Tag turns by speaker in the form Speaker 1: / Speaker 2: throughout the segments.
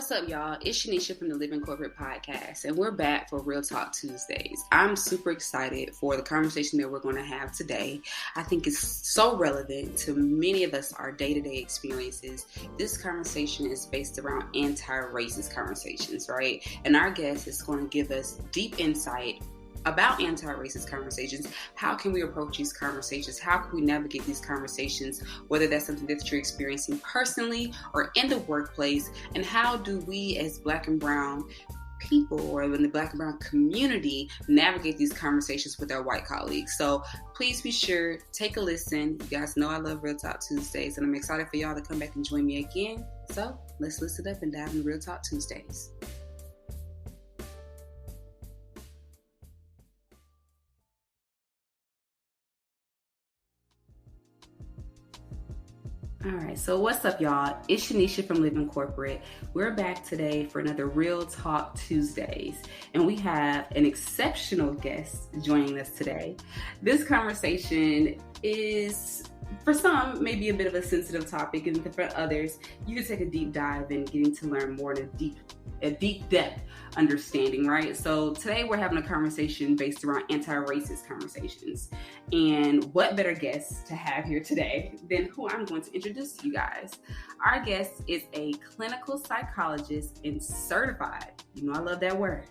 Speaker 1: What's up, y'all? It's Shanisha from the Living Corporate Podcast, and we're back for Real Talk Tuesdays. I'm super excited for the conversation that we're going to have today. I think it's so relevant to many of us, our day-to-day experiences. This conversation is based around anti-racist conversations, right? And our guest is going to give us deep insight about anti-racist conversations. How can we approach these conversations? How can we navigate these conversations, whether that's something that you're experiencing personally or in the workplace? And how do we as Black and Brown people or in the Black and Brown community navigate these conversations with our white colleagues? So please be sure, take a listen. You guys know I love Real Talk Tuesdays, and I'm excited for y'all to come back and join me again. So let's listen up and dive into Real Talk Tuesdays. All right, so what's up, y'all? It's Shanisha from Living Corporate. We're back today for another Real Talk Tuesdays, and we have an exceptional guest joining us today. This conversation is, for some, maybe a bit of a sensitive topic, and for others, you can take a deep dive in getting to learn more in a deep depth understanding, right? So today we're having a conversation based around anti-racist conversations. And what better guest to have here today than who I'm going to introduce to you guys. Our guest is a clinical psychologist and certified, you know I love that word,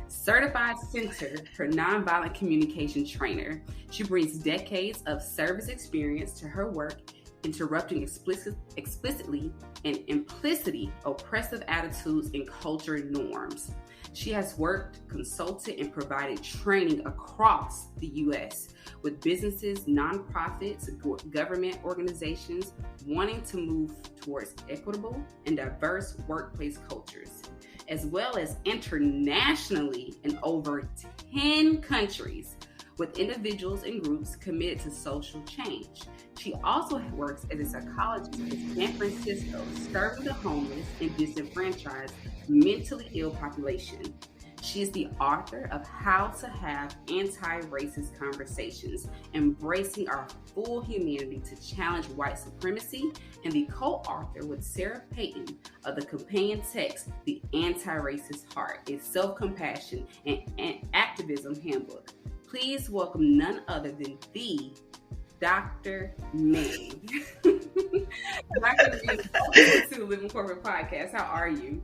Speaker 1: certified Center for Nonviolent Communication trainer. She brings decades of service experience to her work, interrupting explicitly and implicitly oppressive attitudes and culture norms. She has worked, consulted, and provided training across the U.S. with businesses, nonprofits, government organizations wanting to move towards equitable and diverse workplace cultures, as well as internationally in over 10 countries with individuals and groups committed to social change. She also works as a psychologist in San Francisco, serving the homeless and disenfranchised mentally ill population. She is the author of How to Have Anti-Racist Conversations, Embracing Our Full Humanity to Challenge White Supremacy, and the co-author with Sarah Payton of the companion text, The Anti-Racist Heart, a Self-Compassion and Activism Handbook. Please welcome none other than the Dr. May. Dr. May, welcome to the Living Corporate Podcast. How are you?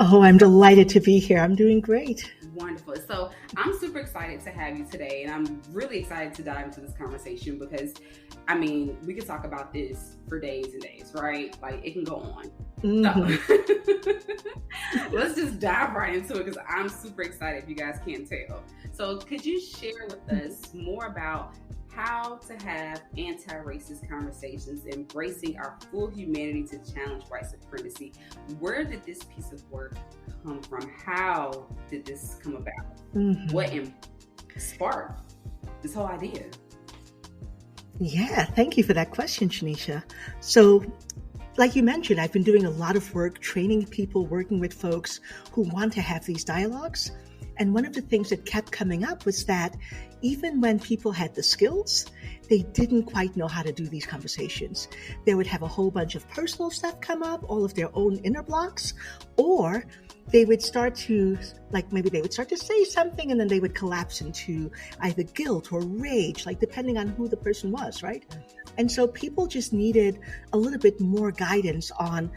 Speaker 2: Oh, I'm delighted to be here. I'm doing great.
Speaker 1: Wonderful. So I'm super excited to have you today, and I'm really excited to dive into this conversation because, I mean, we could talk about this for days and days, right? Like, it can go on. Mm-hmm. So let's just dive right into it because I'm super excited if you guys can't tell. So could you share with us more about how to have anti-racist conversations, embracing our full humanity to challenge white supremacy? Where did this piece of work come from? How did this come about? Mm-hmm. What sparked this whole idea?
Speaker 2: Yeah, thank you for that question, Shanisha. So, like you mentioned, I've been doing a lot of work training people, working with folks who want to have these dialogues. And one of the things that kept coming up was that even when people had the skills, they didn't quite know how to do these conversations. They would have a whole bunch of personal stuff come up, all of their own inner blocks, or they would start to, maybe they would start to say something and then they would collapse into either guilt or rage, depending on who the person was, right? And so people just needed a little bit more guidance on,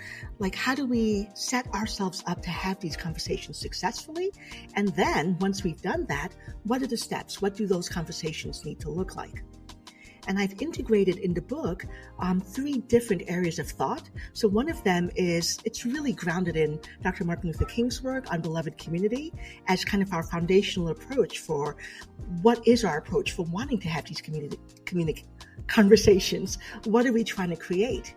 Speaker 2: how do we set ourselves up to have these conversations successfully? And then once we've done that, what are the steps? What do those conversations need to look like? And I've integrated in the book 3 different areas of thought. So one of them is, it's really grounded in Dr. Martin Luther King's work on beloved community as kind of our foundational approach for what is our approach for wanting to have these community conversations. What are we trying to create?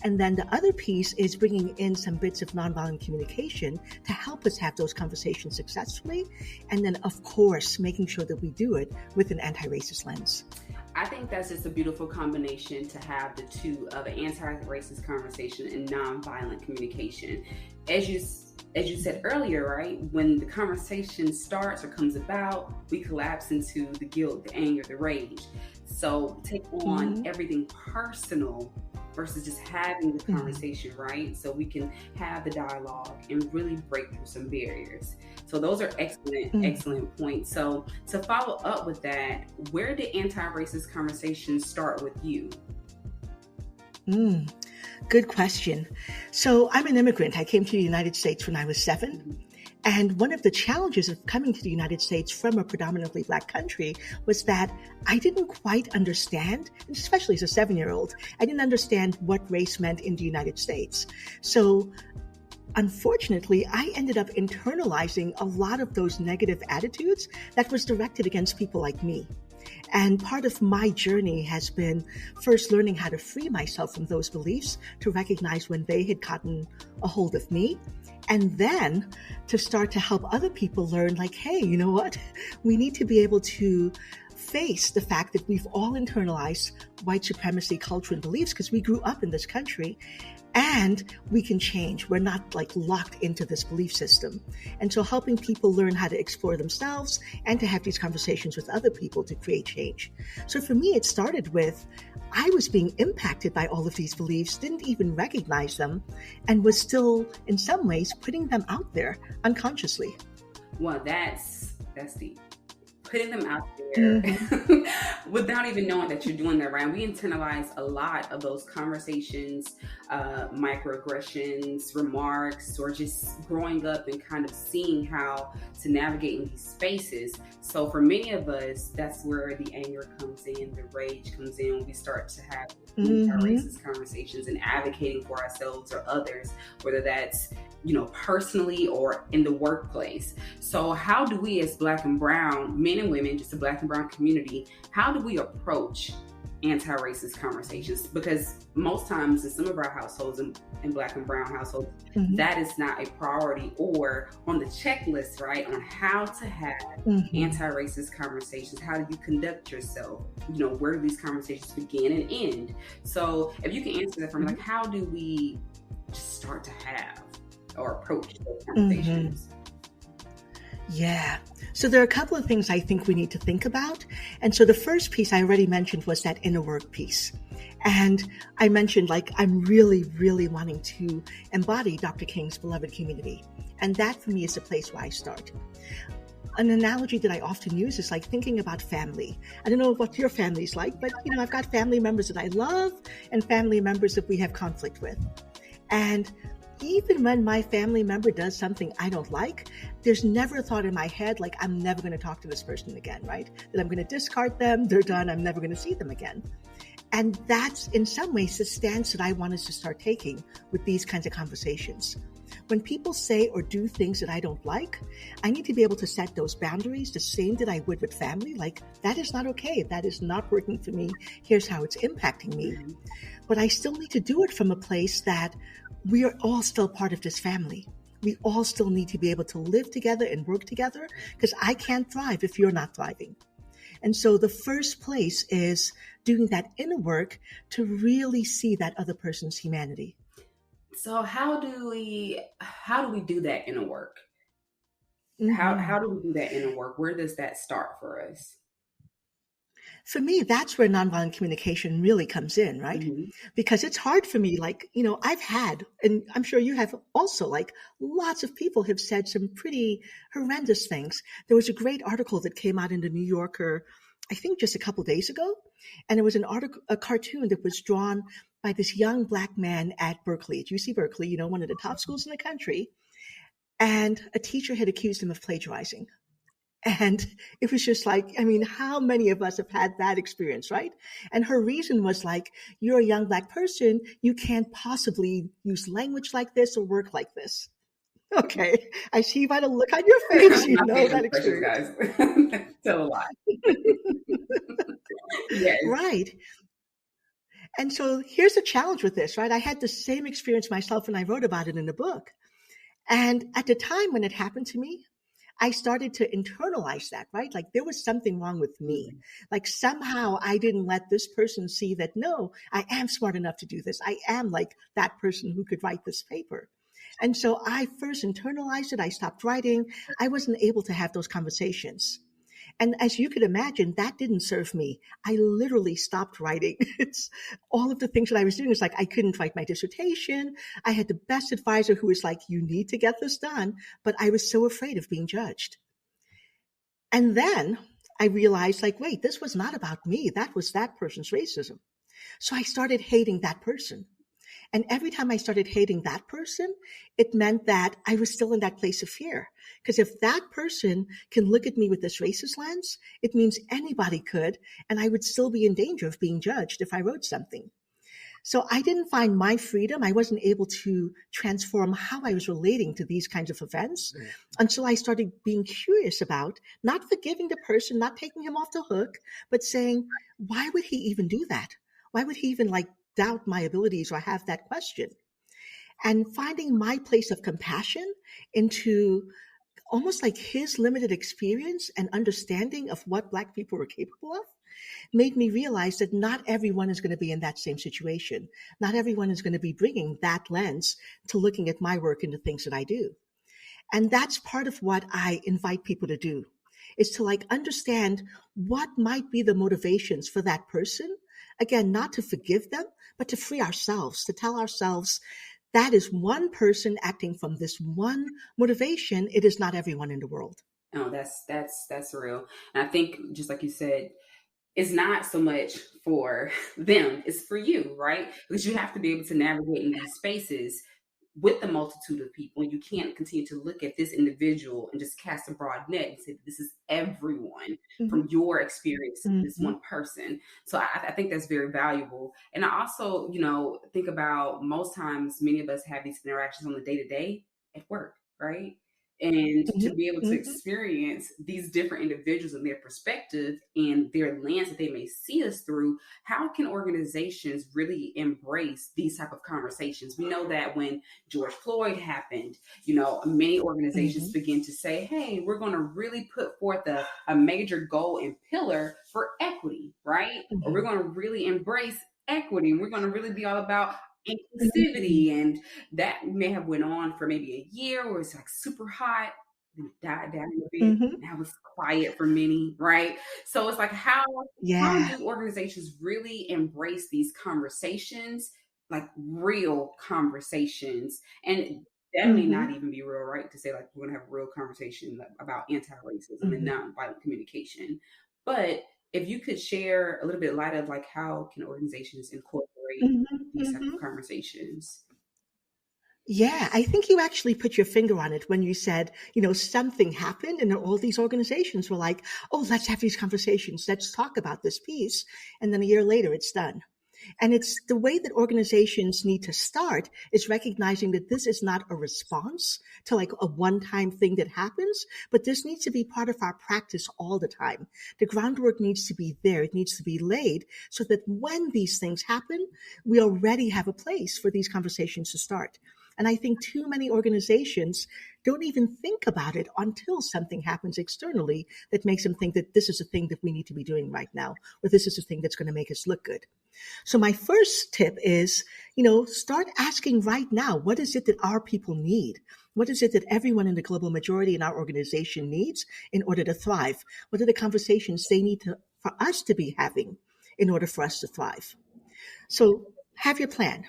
Speaker 2: And then the other piece is bringing in some bits of nonviolent communication to help us have those conversations successfully. And then, of course, making sure that we do it with an anti-racist lens.
Speaker 1: I think that's just a beautiful combination to have the two of an anti-racist conversation and nonviolent communication. As you said earlier, right, when the conversation starts or comes about, we collapse into the guilt, the anger, the rage. So take on everything personal versus just having the
Speaker 2: Mhm.
Speaker 1: conversation, right? So we can have the dialogue and really break through some barriers. So those are excellent,
Speaker 2: Mhm.
Speaker 1: excellent points. So to follow up with that, where did anti-racist conversations start with you?
Speaker 2: Mm. Good question. So I'm an immigrant. I came to the United States when I was 7.
Speaker 1: Mhm.
Speaker 2: And one of the challenges of coming to the United States from a predominantly Black country was that I didn't quite understand, and especially as a 7-year-old, I didn't understand what race meant in the United States. So unfortunately, I ended up internalizing a lot of those negative attitudes that was directed against people like me. And part of my journey has been first learning how to free myself from those beliefs, to recognize when they had gotten a hold of me, and then to start to help other people learn, like, hey, you know what? We need to be able to face the fact that we've all internalized white supremacy culture and beliefs because we grew up in this country, and we can change. We're not like locked into this belief system. And so helping people learn how to explore themselves and to have these conversations with other people to create change. So for me, it started with I was being impacted by all of these beliefs, didn't even recognize them, and was still in some ways putting them out there unconsciously.
Speaker 1: Well, that's deep. Putting them out there
Speaker 2: Mm-hmm.
Speaker 1: without even knowing that you're doing that, right? We internalize a lot of those conversations, microaggressions, remarks, or just growing up and kind of seeing how to navigate in these spaces. So for many of us, that's where the anger comes in, the rage comes in. When we start to have
Speaker 2: Mm-hmm.
Speaker 1: anti-racist conversations and advocating for ourselves or others, whether that's personally or in the workplace. So how do we as Black and brown men and women, just the Black and brown community, how do we approach anti-racist conversations? Because most times in some of our households, in Black and brown households,
Speaker 2: Mm-hmm.
Speaker 1: that is not a priority or on the checklist, right, on how to have
Speaker 2: Mm-hmm.
Speaker 1: anti-racist conversations. How do you conduct yourself? Where do these conversations begin and end? So if you can answer that for me, like, how do we just start to have or approach those
Speaker 2: Mm-hmm.
Speaker 1: conversations?
Speaker 2: Yeah. So there are a couple of things I think we need to think about. And so the first piece I already mentioned was that inner work piece. And I mentioned, like, I'm really, really wanting to embody Dr. King's beloved community. And that for me is the place where I start. An analogy that I often use is like thinking about family. I don't know what your family's like, but I've got family members that I love and family members that we have conflict with. And even when my family member does something I don't like, there's never a thought in my head like, I'm never going to talk to this person again, right? That I'm going to discard them, they're done, I'm never going to see them again. And that's in some ways the stance that I want us to start taking with these kinds of conversations. When people say or do things that I don't like, I need to be able to set those boundaries the same that I would with family. Like, that is not okay. That is not working for me. Here's how it's impacting me.
Speaker 1: Mhm.
Speaker 2: But I still need to do it from a place that we are all still part of this family. We all still need to be able to live together and work together, because I can't thrive if you're not thriving. And so the first place is doing that inner work to really see that other person's humanity.
Speaker 1: So how do we do that inner work? How
Speaker 2: Hmm.
Speaker 1: do we do that inner work? Where does that start for us?
Speaker 2: For me, that's where nonviolent communication really comes in, right?
Speaker 1: Hmm.
Speaker 2: Because it's hard for me. Like, I've had, and I'm sure you have also, like, lots of people have said some pretty horrendous things. There was a great article that came out in the New Yorker, I think just a couple days ago. And it was a cartoon that was drawn by this young Black man at Berkeley, at UC Berkeley, one of the top schools in the country. And a teacher had accused him of plagiarizing. And it was just like, I mean, how many of us have had that experience, right? And her reason was like, you're a young Black person. You can't possibly use language like this or work like this. Okay. I see by the look on your face,
Speaker 1: I'm
Speaker 2: you
Speaker 1: not
Speaker 2: know
Speaker 1: paying
Speaker 2: that
Speaker 1: no questions,
Speaker 2: experience.
Speaker 1: guys. Tell a lot. Yes.
Speaker 2: Right. And so here's the challenge with this, right? I had the same experience myself and I wrote about it in the book. And at the time when it happened to me, I started to internalize that, right? Like there was something wrong with me.
Speaker 1: Mhm.
Speaker 2: Like somehow I didn't let this person see that, no, I am smart enough to do this. I am like that person who could write this paper. And so I first internalized it. I stopped writing. I wasn't able to have those conversations. And as you could imagine, that didn't serve me. I literally stopped writing. It's all of the things that I was doing. It's like I couldn't write my dissertation. I had the best advisor who was like, you need to get this done. But I was so afraid of being judged. And then I realized, like, wait, this was not about me. That was that person's racism. So I started hating that person. And every time I started hating that person, it meant that I was still in that place of fear. Because if that person can look at me with this racist lens, it means anybody could, and I would still be in danger of being judged if I wrote something. So I didn't find my freedom. I wasn't able to transform how I was relating to these kinds of events until I started being curious about not forgiving the person, not taking him off the hook, but saying, why would he even do that? Why would he even like doubt my abilities or have that question? And finding my place of compassion into almost like his limited experience and understanding of what Black people were capable of made me realize that not everyone is going to be in that same situation. Not everyone is going to be bringing that lens to looking at my work and the things that I do. And that's part of what I invite people to do, is to like understand what might be the motivations for that person. Again, not to forgive them, but to free ourselves, to tell ourselves that is one person acting from this one motivation. It is not everyone in the world.
Speaker 1: Oh, that's real. And I think, just like you said, it's not so much for them, it's for you, right? Because you have to be able to navigate in these spaces with the multitude of people. You can't continue to look at this individual and just cast a broad net and say, this is everyone
Speaker 2: Mm-hmm.
Speaker 1: from your experience, this
Speaker 2: Mm-hmm.
Speaker 1: one person. So I think that's very valuable. And I also, think about most times many of us have these interactions on the day to day at work, right? And to be able to
Speaker 2: Mm-hmm.
Speaker 1: experience these different individuals and their perspective and their lens that they may see us through, how can organizations really embrace these type of conversations? We know that when George Floyd happened, many organizations
Speaker 2: Mm-hmm.
Speaker 1: begin to say, hey, we're going to really put forth a major goal and pillar for equity, right? Or we're
Speaker 2: Mm-hmm.
Speaker 1: going to really embrace equity. And we're going to really be all about
Speaker 2: Mm-hmm.
Speaker 1: inclusivity. And that may have went on for maybe a year where it's like super hot, then it died down a bit.
Speaker 2: Mm-hmm.
Speaker 1: Now it's quiet for many, right? So it's like how
Speaker 2: Yeah.
Speaker 1: do organizations really embrace these conversations, like real conversations? And that may not
Speaker 2: Mm-hmm.
Speaker 1: even be real, right? To say like we're gonna have a real conversation about anti-racism and
Speaker 2: Mm-hmm.
Speaker 1: nonviolent communication. But if you could share a little bit light of like how can organizations incorporate
Speaker 2: Mm-hmm.
Speaker 1: these type of
Speaker 2: Mm-hmm.
Speaker 1: conversations?
Speaker 2: Yeah, I think you actually put your finger on it when you said, something happened and all these organizations were like, oh, let's have these conversations. Let's talk about this piece. And then a year later, it's done. And it's the way that organizations need to start is recognizing that this is not a response to like a one-time thing that happens, but this needs to be part of our practice all the time. The groundwork needs to be there. It needs to be laid so that when these things happen, we already have a place for these conversations to start. And I think too many organizations don't even think about it until something happens externally that makes them think that this is a thing that we need to be doing right now, or this is a thing that's going to make us look good. So my first tip is, start asking right now, what is it that our people need? What is it that everyone in the global majority in our organization needs in order to thrive? What are the conversations they need for us to be having in order for us to thrive? So have your plan.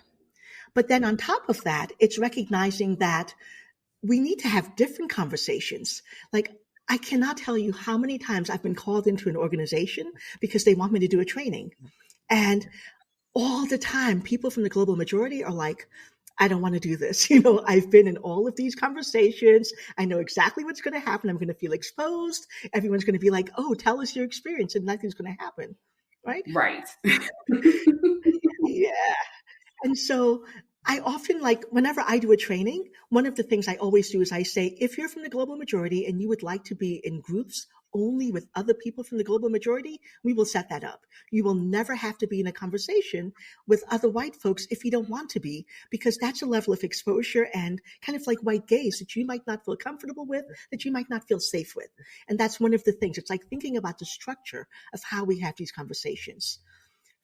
Speaker 2: But then on top of that, it's recognizing that we need to have different conversations. Like, I cannot tell you how many times I've been called into an organization because they want me to do a training. And all the time, people from the global majority are like, I don't want to do this. I've been in all of these conversations. I know exactly what's going to happen. I'm going to feel exposed. Everyone's going to be like, oh, tell us your experience, and nothing's going to happen. Right?
Speaker 1: Right.
Speaker 2: Yeah. And so I often like, whenever I do a training, one of the things I always do is I say, if you're from the global majority and you would like to be in groups only with other people from the global majority, we will set that up. You will never have to be in a conversation with other white folks if you don't want to be, because that's a level of exposure and kind of like white gaze that you might not feel comfortable with, that you might not feel safe with. And that's one of the things. It's like thinking about the structure of how we have these conversations.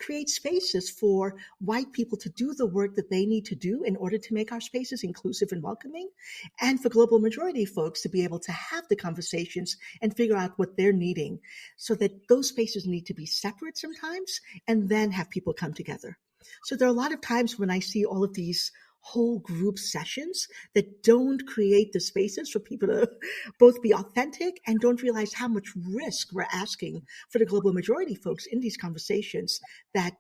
Speaker 2: create spaces for white people to do the work that they need to do in order to make our spaces inclusive and welcoming, and for global majority folks to be able to have the conversations and figure out what they're needing, so that those spaces need to be separate sometimes and then have people come together. So there are a lot of times when I see all of these whole group sessions that don't create the spaces for people to both be authentic and don't realize how much risk we're asking for the global majority folks in these conversations, that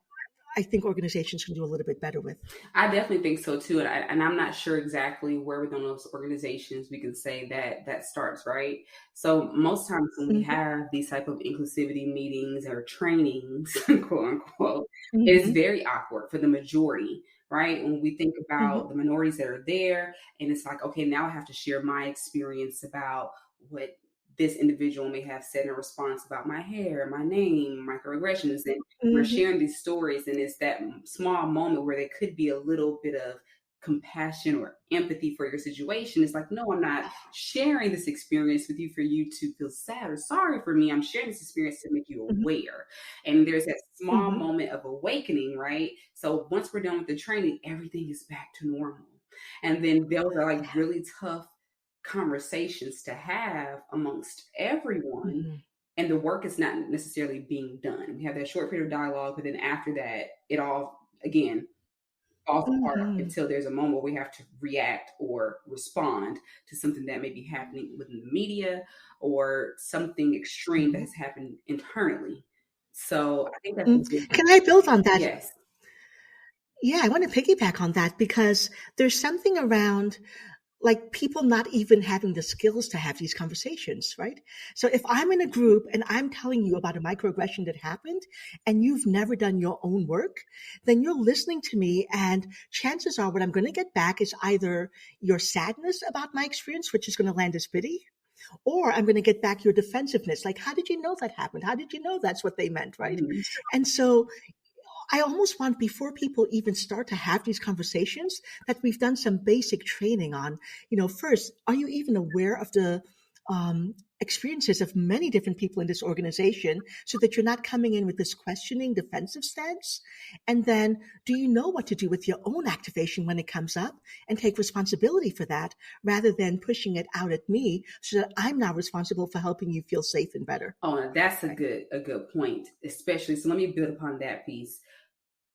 Speaker 2: I think organizations can do a little bit better with.
Speaker 1: I definitely think so too, and I'm not sure exactly where within those organizations we can say that that starts, right? So most times when we
Speaker 2: Mm-hmm.
Speaker 1: have these type of inclusivity meetings or trainings, quote unquote, it is
Speaker 2: Mm-hmm.
Speaker 1: very awkward for the majority, right? When we think
Speaker 2: Mm-hmm.
Speaker 1: about the minorities that are there, and it's like, okay, now I have to share my experience about what this individual may have said in response about my hair, my name, microaggressions, and we're
Speaker 2: Mm-hmm.
Speaker 1: sharing these stories, and it's that small moment where there could be a little bit of compassion or empathy for your situation. It's like, no, I'm not sharing this experience with you for you to feel sad or sorry for me. I'm sharing this experience to make you aware. And there's that small
Speaker 2: Mm-hmm.
Speaker 1: moment of awakening, right? So once we're done with the training, everything is back to normal. And then those are like really tough conversations to have amongst everyone,
Speaker 2: Mm-hmm.
Speaker 1: and the work is not necessarily being done. We have that short period of dialogue, but then after that, it all again falls apart
Speaker 2: Mm-hmm.
Speaker 1: until there's a moment where we have to react or respond to something that may be happening within the media or something extreme that
Speaker 2: Mm-hmm.
Speaker 1: has happened internally. So I think that's a
Speaker 2: Mm.
Speaker 1: big
Speaker 2: Can I build on that?
Speaker 1: yes.
Speaker 2: Yeah, I want to piggyback on that because there's something around like people not even having the skills to have these conversations, right? So if I'm in a group and I'm telling you about a microaggression that happened and you've never done your own work, then you're listening to me, and chances are what I'm going to get back is either your sadness about my experience, which is going to land as pity, or I'm going to get back your defensiveness. Like, how did you know that happened? How did you know that's what they meant, right?
Speaker 1: Mhm.
Speaker 2: And so I almost want, before people even start to have these conversations, that we've done some basic training on, first, are you even aware of the experiences of many different people in this organization, so that you're not coming in with this questioning, defensive stance? And then, do you know what to do with your own activation when it comes up, and take responsibility for that, rather than pushing it out at me so that I'm now responsible for helping you feel safe and better?
Speaker 1: Oh, now that's
Speaker 2: Right.
Speaker 1: a good point, especially. So let me build upon that piece.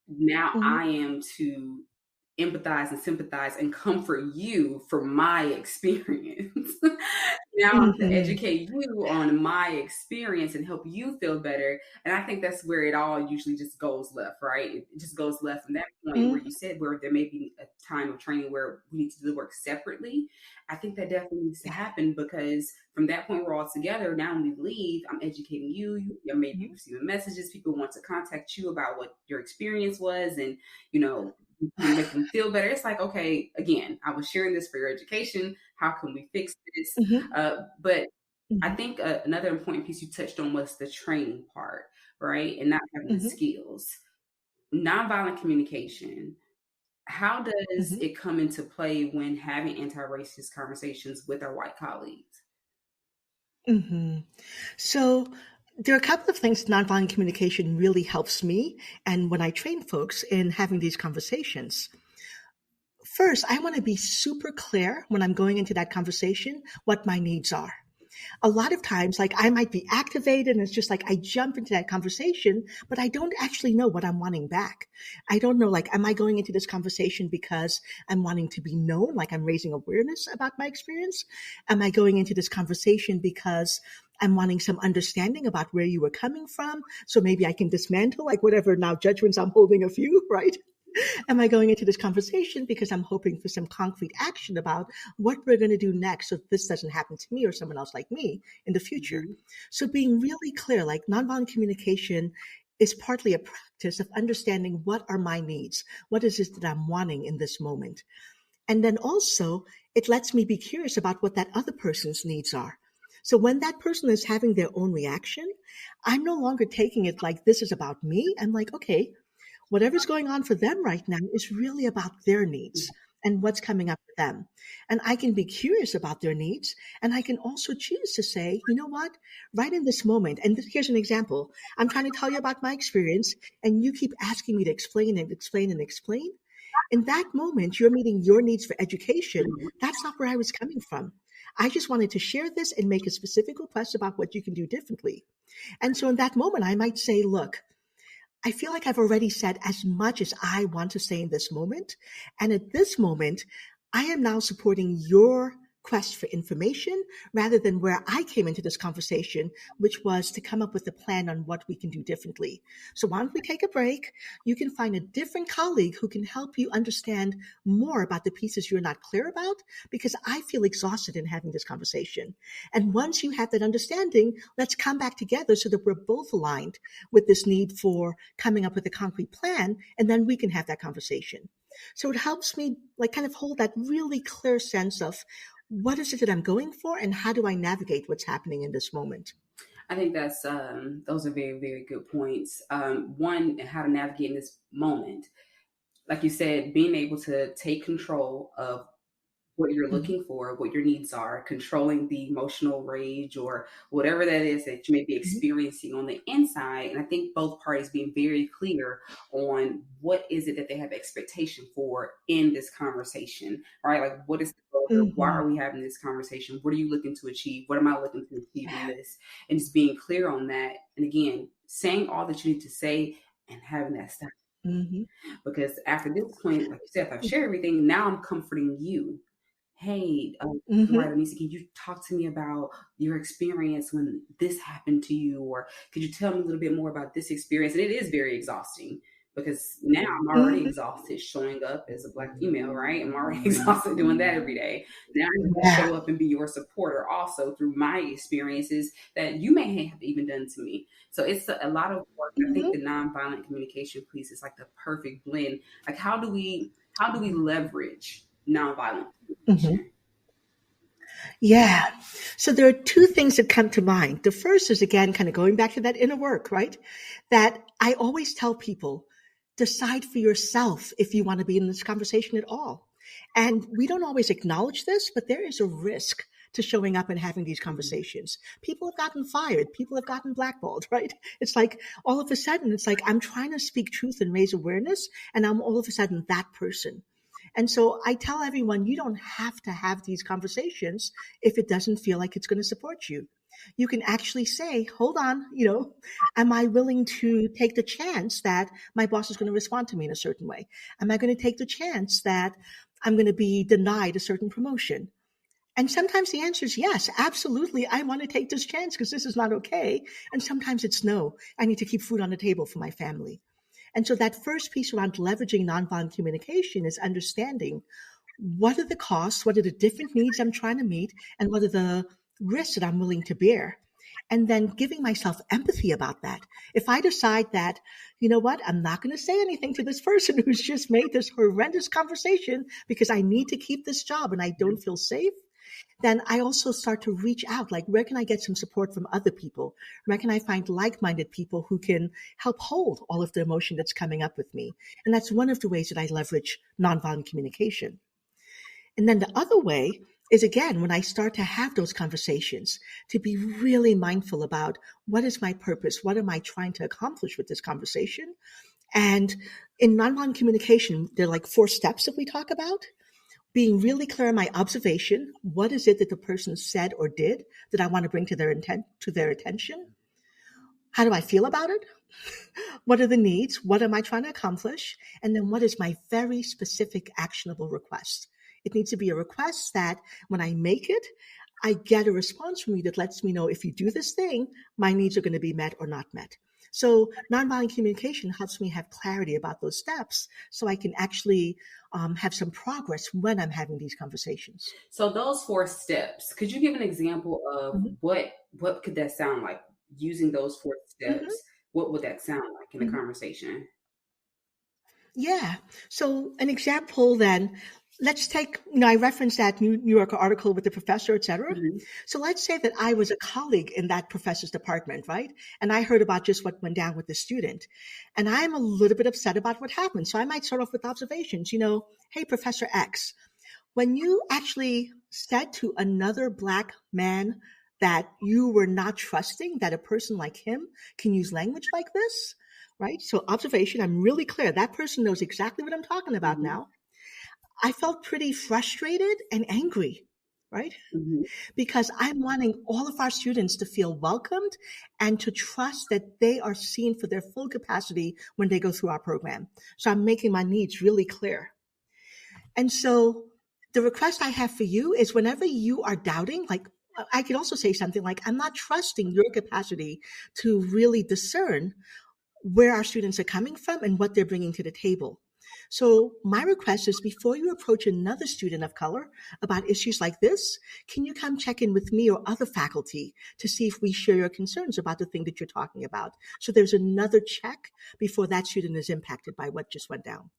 Speaker 1: Now
Speaker 2: Mm-hmm.
Speaker 1: I am to empathize and sympathize and comfort you for my experience. Now I'm to
Speaker 2: Mm-hmm.
Speaker 1: educate you on my experience and help you feel better. And I think that's where it all usually just goes left, right? It just goes left from that point where you said where there may be a time of training where we need to do the work separately. I think that definitely needs to
Speaker 2: Yeah.
Speaker 1: happen, because from that point we're all together. Now when we leave, I'm educating you. You may be
Speaker 2: Mm-hmm.
Speaker 1: receiving messages. People want to contact you about what your experience was, and you know, make them feel better. It's like, okay, again, I was sharing this for your education. How can we fix this?
Speaker 2: Mm-hmm.
Speaker 1: But I
Speaker 2: Mm-hmm.
Speaker 1: think another important piece you touched on was the training part, right? And not having the
Speaker 2: Mm-hmm.
Speaker 1: skills. Nonviolent communication. How does
Speaker 2: Mm-hmm.
Speaker 1: it come into play when having anti-racist conversations with our white colleagues?
Speaker 2: Mm-hmm. So there are a couple of things nonviolent communication really helps me, and when I train folks in having these conversations. First, I want to be super clear when I'm going into that conversation what my needs are. A lot of times, like, I might be activated and it's just like I jump into that conversation, but I don't actually know what I'm wanting back. I don't know, like, am I going into this conversation because I'm wanting to be known, like I'm raising awareness about my experience? Am I going into this conversation because I'm wanting some understanding about where you were coming from? So maybe I can dismantle like whatever now judgments I'm holding of you, right? Am I going into this conversation because I'm hoping for some concrete action about what we're going to do next so this doesn't happen to me or someone else like me in the future?
Speaker 1: Mhm.
Speaker 2: So being really clear, like nonviolent communication is partly a practice of understanding what are my needs? What is it that I'm wanting in this moment? And then also, it lets me be curious about what that other person's needs are. So when that person is having their own reaction, I'm no longer taking it like this is about me. I'm like, okay, whatever's going on for them right now is really about their needs. and what's coming up for them. And I can be curious about their needs. And I can also choose to say, you know what, right in this moment, and here's an example. I'm trying to tell you about my experience, and you keep asking me to explain and explain and explain. In that moment, you're meeting your needs for education. That's not where I was coming from. I just wanted to share this and make a specific request about what you can do differently. And so in that moment, I might say, look, I feel like I've already said as much as I want to say in this moment. And at this moment, I am now supporting your quest for information rather than where I came into this conversation, which was to come up with a plan on what we can do differently. So why don't we take a break? You can find a different colleague who can help you understand more about the pieces you're not clear about, because I feel exhausted in having this conversation. And once you have that understanding, let's come back together so that we're both aligned with this need for coming up with a concrete plan, and then we can have that conversation. So it helps me like kind of hold that really clear sense of what is it that I'm going for and how do I navigate what's happening in this moment.
Speaker 1: I think that's those are very, very good points. One, how to navigate in this moment. Like you said, being able to take control of what you're
Speaker 2: Mhm,
Speaker 1: looking for, what your needs are, controlling the emotional rage or whatever that is that you may be
Speaker 2: mhm,
Speaker 1: experiencing on the inside. And I think both parties being very clear on what is it that they have expectation for in this conversation, right? Like what is the goal here? Why
Speaker 2: mhm.
Speaker 1: are we having this conversation? What are you looking to achieve? What am I looking to achieve in
Speaker 2: Yeah.
Speaker 1: this? And just being clear on that. And again, saying all that you need to say and having that stuff.
Speaker 2: Mhm,
Speaker 1: Because after this point, like you said, if I've shared everything, now I'm comforting you. Hey, right,
Speaker 2: mhm,
Speaker 1: Anissa, can you talk to me about your experience when this happened to you? Or could you tell me a little bit more about this experience? And it is very exhausting because now I'm already
Speaker 2: mhm.
Speaker 1: exhausted showing up as a Black female, right? I'm already exhausted doing that every day. Now I need to
Speaker 2: Yeah.
Speaker 1: show up and be your supporter also through my experiences that you may have even done to me. So it's a lot of work. I think
Speaker 2: Mhm,
Speaker 1: the nonviolent communication piece is like the perfect blend. Like how do we leverage nonviolent
Speaker 2: mhm.
Speaker 1: communication?
Speaker 2: Yeah. So there are two things that come to mind. The first is again kind of going back to that inner work, right? That I always tell people, decide for yourself if you want to be in this conversation at all. And we don't always acknowledge this, but there is a risk to showing up and having these
Speaker 1: Mhm.
Speaker 2: conversations. People have gotten fired, people have gotten blackballed, right? It's like all of a sudden, it's like I'm trying to speak truth and raise awareness, and I'm all of a sudden that person. And so I tell everyone, you don't have to have these conversations if it doesn't feel like it's going to support you. You can actually say, hold on, am I willing to take the chance that my boss is going to respond to me in a certain way? Am I going to take the chance that I'm going to be denied a certain promotion? And sometimes the answer is yes, absolutely. I want to take this chance because this is not okay. And sometimes it's no. I need to keep food on the table for my family. And so that first piece around leveraging nonviolent communication is understanding what are the costs, what are the different needs I'm trying to meet, and what are the risks that I'm willing to bear. And then giving myself empathy about that. If I decide that, you know what, I'm not going to say anything to this person who's just made this horrendous conversation because I need to keep this job and I don't feel safe, then I also start to reach out like, where can I get some support from other people? Where can I find like minded people who can help hold all of the emotion that's coming up with me? And that's one of the ways that I leverage nonviolent communication. And then the other way is again, when I start to have those conversations, to be really mindful about what is my purpose? What am I trying to accomplish with this conversation? And in nonviolent communication, there are like four steps that we talk about. Being really clear on my observation. What is it that the person said or did that I want to bring to their attention? How do I feel about it? What are the needs? What am I trying to accomplish? And then what is my very specific actionable request? It needs to be a request that when I make it, I get a response from you that lets me know if you do this thing, my needs are going to be met or not met. So nonviolent communication helps me have clarity about those steps so I can actually have some progress when I'm having these conversations.
Speaker 1: So those four steps, could you give an example of
Speaker 2: Mhm.
Speaker 1: what could that sound like? Using those four
Speaker 2: Mhm.
Speaker 1: steps, what would that sound like in a
Speaker 2: Mhm.
Speaker 1: conversation?
Speaker 2: Yeah. So an example then, let's take, I referenced that New Yorker article with the professor, et cetera.
Speaker 1: Mm-hmm.
Speaker 2: So let's say that I was a colleague in that professor's department, right? And I heard about just what went down with the student. And I'm a little bit upset about what happened. So I might start off with observations, hey, Professor X, when you actually said to another Black man that you were not trusting that a person like him can use language like this, right? So observation, I'm really clear. That person knows exactly what I'm talking about
Speaker 1: Mm-hmm.
Speaker 2: now. I felt pretty frustrated and angry, right?
Speaker 1: Mm-hmm.
Speaker 2: Because I'm wanting all of our students to feel welcomed and to trust that they are seen for their full capacity when they go through our program. So I'm making my needs really clear. And so the request I have for you is whenever you are doubting, like I could also say something like, I'm not trusting your capacity to really discern where our students are coming from and what they're bringing to the table. So my request is before you approach another student of color about issues like this, can you come check in with me or other faculty to see if we share your concerns about the thing that you're talking about? So there's another check before that student is impacted by what just went down.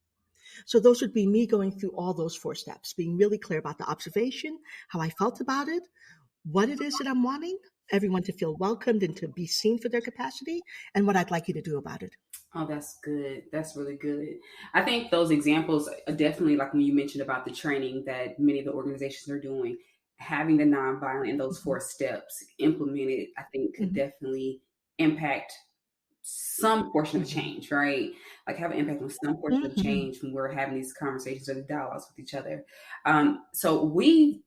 Speaker 2: So those would be me going through all those 4 steps, being really clear about the observation, how I felt about it, what it is that I'm wanting, everyone to feel welcomed and to be seen for their capacity, and what I'd like you to do about it.
Speaker 1: Oh, that's good. That's really good. I think those examples are definitely like when you mentioned about the training that many of the organizations are doing, having the nonviolent and those
Speaker 2: Mm-hmm.
Speaker 1: 4 steps implemented, I think could
Speaker 2: Mm-hmm.
Speaker 1: definitely impact some portion of
Speaker 2: Mm-hmm.
Speaker 1: change, right? Like have an impact on some portion of
Speaker 2: Mm-hmm.
Speaker 1: change when we're having these conversations or the dialogues with each other. So we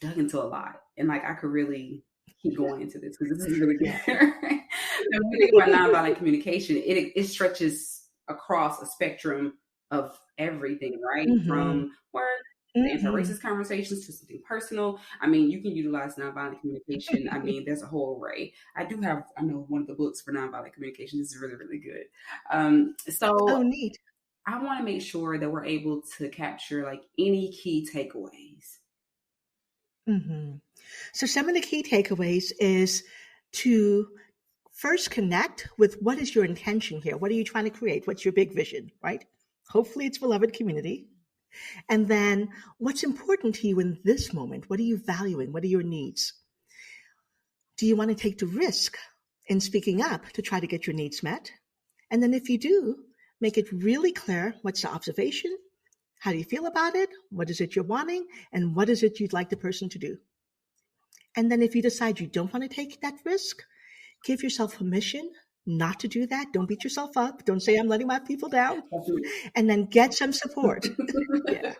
Speaker 1: dug into a lot, and like I could really keep going into this because this is really good. When we think about nonviolent communication, it stretches across a spectrum of everything, right?
Speaker 2: Mm-hmm.
Speaker 1: From work to
Speaker 2: Mm-hmm.
Speaker 1: anti-racist conversations to something personal. I mean, you can utilize nonviolent communication. I mean, there's a whole array. I know one of the books for nonviolent communication. This is really, really good. So
Speaker 2: Oh, neat.
Speaker 1: I want to make sure that we're able to capture like any key takeaways.
Speaker 2: Mm-hmm. So some of the key takeaways is to first connect with what is your intention here? What are you trying to create? What's your big vision, right? Hopefully it's beloved community. And then what's important to you in this moment? What are you valuing? What are your needs? Do you want to take the risk in speaking up to try to get your needs met? And then if you do, make it really clear what's the observation, how do you feel about it, what is it you're wanting, and what is it you'd like the person to do. And then if you decide you don't want to take that risk, give yourself permission not to do that. Don't beat yourself up. Don't say I'm letting my people down. And then get some support. Yeah.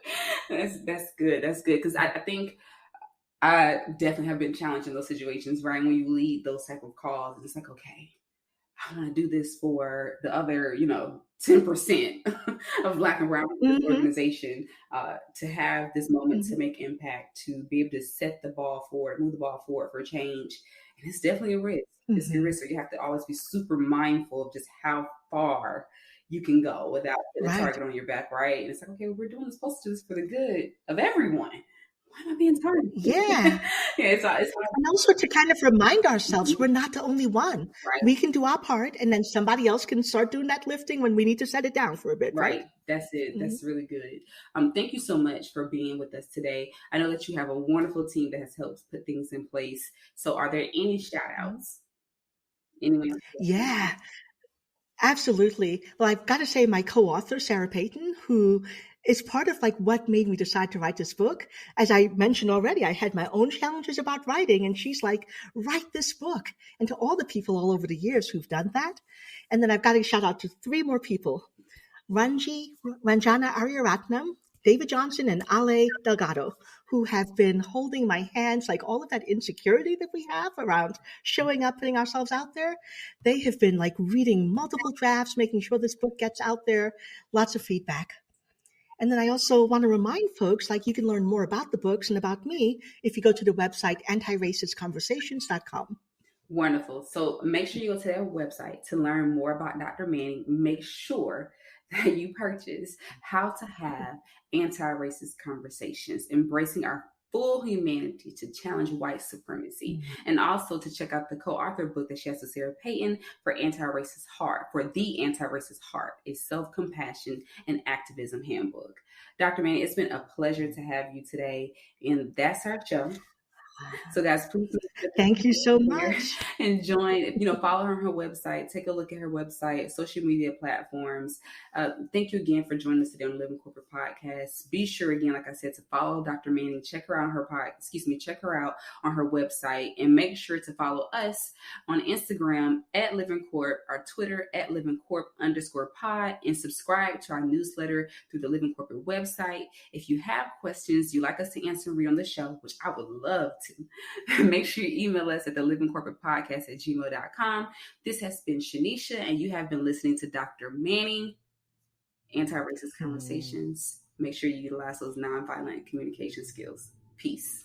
Speaker 1: That's good. That's good because I think I definitely have been challenged in those situations, right? When you lead those type of calls, it's like, okay, I want to do this for the other, 10% of Black and Brown people in this
Speaker 2: Mm-hmm.
Speaker 1: organization, to have this moment
Speaker 2: Mm-hmm.
Speaker 1: to make impact, to be able to set the ball forward, move the ball forward for change. And it's definitely a risk. It's a
Speaker 2: Mm-hmm.
Speaker 1: risk. So you have to always be super mindful of just how far you can go without putting a
Speaker 2: Right.
Speaker 1: target on your back, right? And it's like, okay, we're supposed to do this for the good of everyone. Why am I being targeted?
Speaker 2: Yeah.
Speaker 1: Yeah, it's
Speaker 2: And also to kind of remind ourselves
Speaker 1: mhm,
Speaker 2: we're not the only one.
Speaker 1: right.
Speaker 2: We can do our part, and then somebody else can start doing that lifting when we need to set it down for a bit, right?
Speaker 1: Right. That's it.
Speaker 2: Mm-hmm.
Speaker 1: That's really good. Thank you so much for being with us today. I know that you have a wonderful team that has helped put things in place. So, are there any shout outs? Anyone?
Speaker 2: Yeah. Absolutely. Well, I've got to say, my co-author, Sarah Payton, who is part of like what made me decide to write this book. As I mentioned already, I had my own challenges about writing, and she's like, write this book. And to all the people all over the years who've done that. And then I've got to shout out to 3 more people. Ranjana Aryaratnam, David Johnson, and Ale Delgado, who have been holding my hands, like all of that insecurity that we have around showing up, putting ourselves out there. They have been like reading multiple drafts, making sure this book gets out there, lots of feedback. And then I also want to remind folks, like you can learn more about the books and about me if you go to the website antiracistconversations.com.
Speaker 1: Wonderful. So, make sure you go to their website to learn more about Dr. Manning. Make sure that you purchase How to Have Anti Racist Conversations, Embracing Our full humanity to challenge white supremacy, and also to check out the co-authored book that she has with Sarah Payton for the Antiracist Heart, a self-compassion and activism handbook. Dr. Manning, it's been a pleasure to have you today, and that's our show. So guys, please
Speaker 2: thank you so much.
Speaker 1: And join, follow her on her website, take a look at her website, social media platforms. Thank you again for joining us today on the Living Corporate Podcast. Be sure again, like I said, to follow Dr. Manning, check her out on her website, and make sure to follow us on Instagram at Living Corp, our Twitter at LivingCorp_pod, and subscribe to our newsletter through the Living Corporate website. If you have questions you'd like us to answer and read on the show, which I would love to, make sure you email us at the livingcorporatepodcast@gmail.com. This has been Shanisha, and you have been listening to Dr. Manning, Anti-Racist Conversations. Make sure you utilize those nonviolent communication skills. Peace.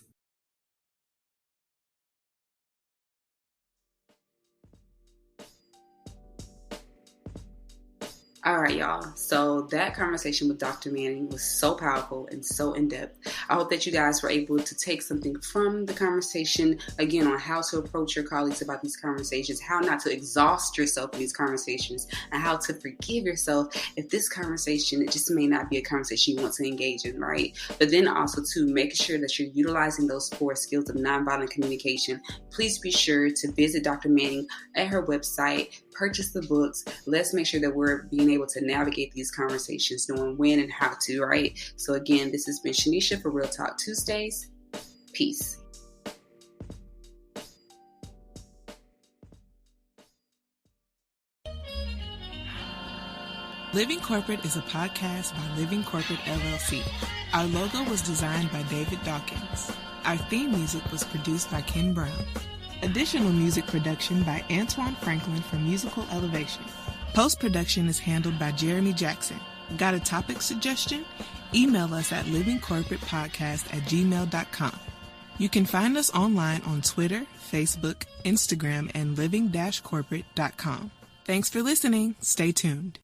Speaker 1: All right, y'all. So that conversation with Dr. Manning was so powerful and so in-depth. I hope that you guys were able to take something from the conversation, again, on how to approach your colleagues about these conversations, how not to exhaust yourself in these conversations, and how to forgive yourself if this conversation, it just may not be a conversation you want to engage in, right? But then also to make sure that you're utilizing those 4 skills of nonviolent communication. Please be sure to visit Dr. Manning at her website, purchase the books. Let's make sure that we're being able to navigate these conversations, knowing when and how to, right? So again, this has been Shanisha for Real Talk Tuesdays. Peace.
Speaker 3: Living Corporate is a podcast by Living Corporate LLC. Our logo was designed by David Dawkins. Our theme music was produced by Ken Brown. Additional music production by Antoine Franklin from Musical Elevation. Post-production is handled by Jeremy Jackson. Got a topic suggestion? Email us at livingcorporatepodcast@gmail.com. You can find us online on Twitter, Facebook, Instagram, and living-corporate.com. Thanks for listening. Stay tuned.